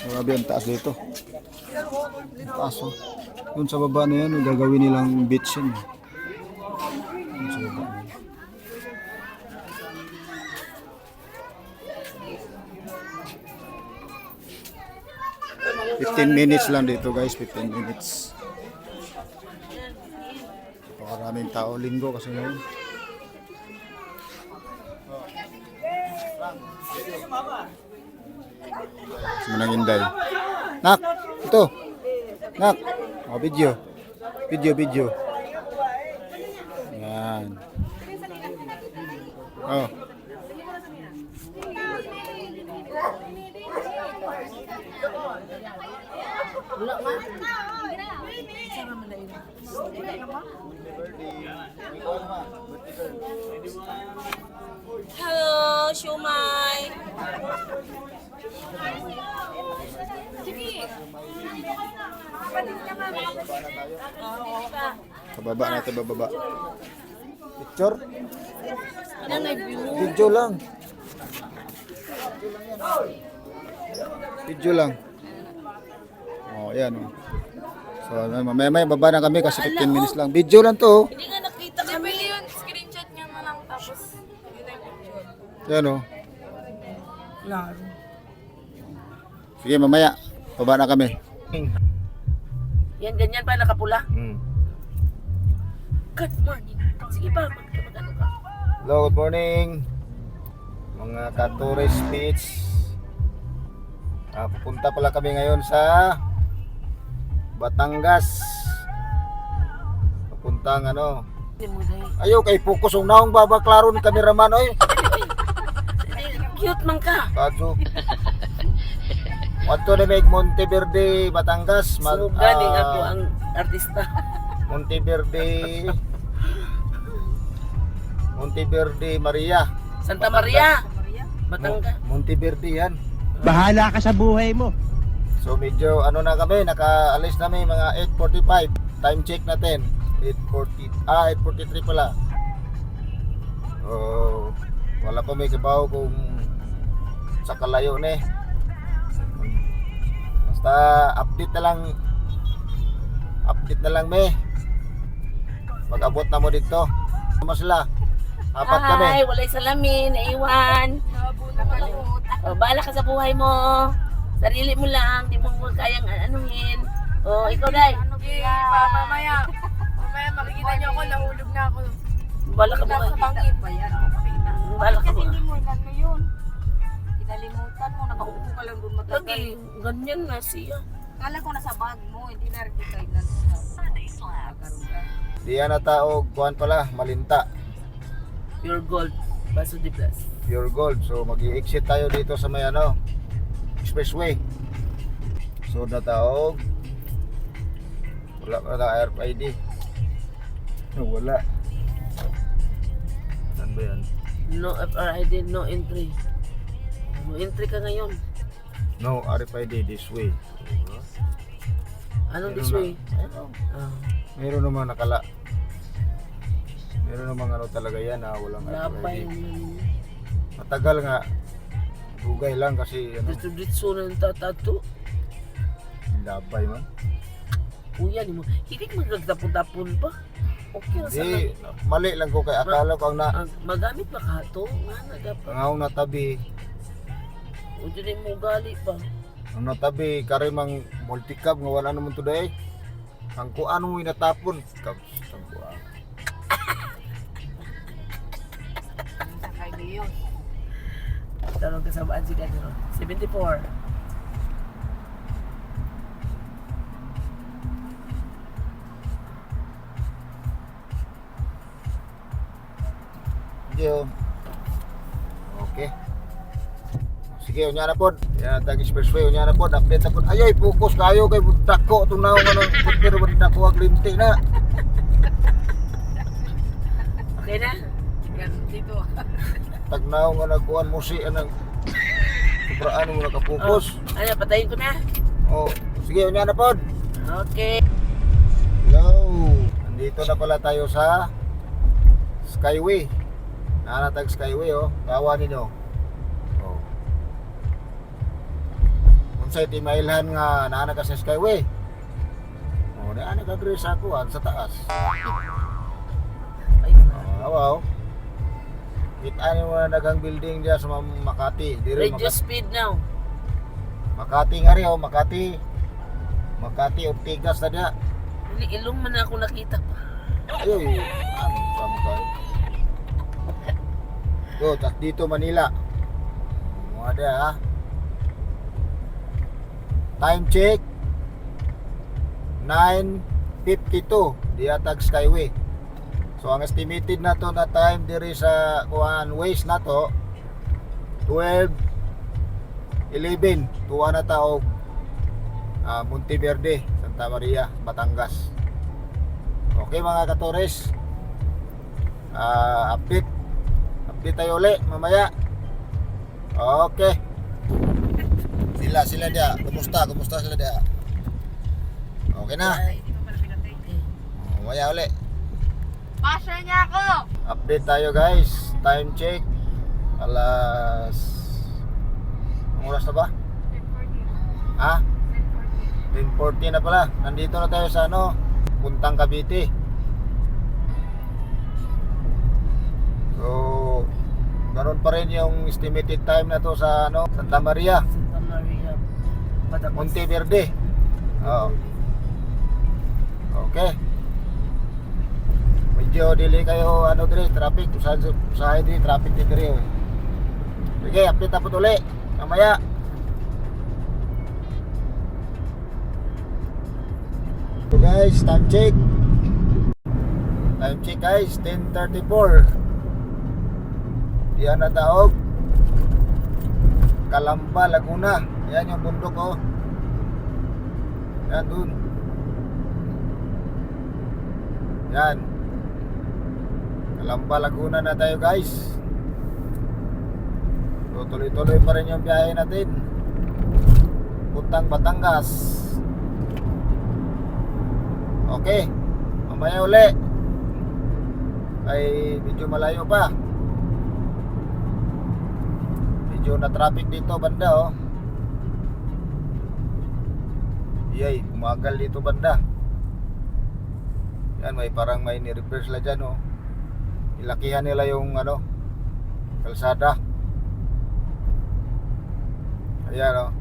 Grabe ang taas dito. Taas oh. Yun sa baba na yan, gagawin nilang beach yan. Yun sa baba. 15 minutes lang dito guys, 15 minutes. Napakaraming tao, linggo kasi ngayon. Manang Inday. Nak, ito. Nak, oh, video. Video. Yan. Oh. Hello, Shumai. Bababa natin, bababa. Picture? Ano nag-view? Video lang. Video lang. Oh, yan oh. So, mamaya baba na kami kasi 15 minutes lang. Video lang to. Oh. Hindi nga nakita kami. Yun, screenshot niya na lang tapos yun na yung picture. Yan oh. Laro. Sige, mamaya. Baba na kami. Yan, ganyan pa nakapula. Good morning. Sige pa, mag-ano ka. Hello, good morning. Mga ka-tourist beach. Pupunta pala kami ngayon sa Batangas. Papuntang ano. Ayaw kay focus ang naong babaklaro ni cameraman oy. Cute man ka. Kadyo. Wato na may Monteverde, Batangas. So, galing ako ang artista. Monteverde, Maria. Santa Maria. Batangas. Monteverde yan. Bahala ka sa buhay mo. So medyo ano na kami, nakaalis namin mga 8:45. Time check natin. 8:43 pala. Oh, wala pa may kabaw kung sa kalayo ni. Basta update na lang me. Mag-abot na mo dito. Ano sila? Apat kami. Ay, walay salamin, naiwan. O, bahala ka sa buhay mo. Sarili mo lang, di mo kayang anuhin. O, ikaw dai. Mamaya makikita niyo ako, nahulog na ako. Bahala ka buhay. Pangit ba yan? Bahala ka Kasi buhay. hindi mo ano yun. Kinalimutan mo, nakaupo ka lang doon matagal. Lagi, ganyan na siya. Kala ko nasa bag mo, hindi na rin kita ilan. Di yan na tao, kuhan pala, Malinta. Pure gold. Baso de plus. Pure gold. So mag-i-exit tayo dito sa may ano, expressway. So nataog. Wala RFID. Wala. Saan ba yan? No FRID, no entry. No entry ka ngayon. No RFID this way. Anong this way? Ah, Meron naman nakala. Meron naman ano talaga yan na walang lapay RFID. naman. Matagal nga. Bugay lang kasi ano, Dito na ng tatato. labay man. Kuya, di mo. Hindi magagtapon-tapon pa. Okay na sana. Di, mali lang ko kay akala ko ang Magamit ba ka ito? Nga na dapat. ang natabi. O dyan mo gali pa. Ang natabi karimang multicab nga wala naman today. Ang kuan mo inatapon. Ang kuan. Sakay niyo yun. Tanong kasamaan si Gano. 74. Yo. Okay. Sige, unya na pod. Ya tag expressway unya na pod. Update na pod. Ayoy, focus kayo kay dako tong naong ano, pero dako ag limti na. Okay na? Yan, dito. Tag naong nga nagkuan mo si anang sobraan mo naka-focus. Ano, patayin ko na. Oh, sige, unya na pod. Okay. Hello. Nandito na pala tayo sa Skyway. Nanatag Skyway oh. Kawa ninyo. Oh. unsay timailhan nga naa ka sa Skyway. Oh, naa ka diri sa kuan sa taas. Ay, Wow. Kita ni mo na daghang building diya sa Makati. Diri radio speed now. Makati nga rin, oh, Makati. Makati, Ortigas na diya. Ilong man ako nakita pa. Ayoy, ano sa mukha? Go, tas dito Manila. Mga diya, ha? Time check 9:52 diatag Skyway. So ang estimated na to na time diri sa kuan ways na to 12:11 tuwa na ta og Monteverde, Santa Maria, Batangas. Okay mga katores, update tayo ulit mamaya. Okay, sila dia, kumusta sila dia? Okay na, mamaya ulit. Pasya niya ako! Update tayo guys. Time check alas, anong oras na ba? 10:40. Ha? 10:40 na pala. Nandito na tayo sa Puntang Cavite. So ganoon pa rin yung estimated time na to sa Santa Maria, Santa Maria. Batangas. Monteverde. Oo. Okay. Medyo dili kayo dire traffic, usahay dire traffic dire. Sige, update na po ulit mamaya. So guys, time check guys, 10:34. Yan na taog Calamba, Laguna. Yan yung bundok, oh. Yan dun. Yan Calamba, Laguna na tayo guys. So tuloy-tuloy pa rin yung biyahe natin puntang Batangas. Okay, mamaya uli ay medyo malayo pa, medyo na traffic dito banda, oh. Yay, umagal dito banda. Yan, parang may ni-reverse la dyan, oh. Ilakihan nila yung kalsada. Ayan, oh.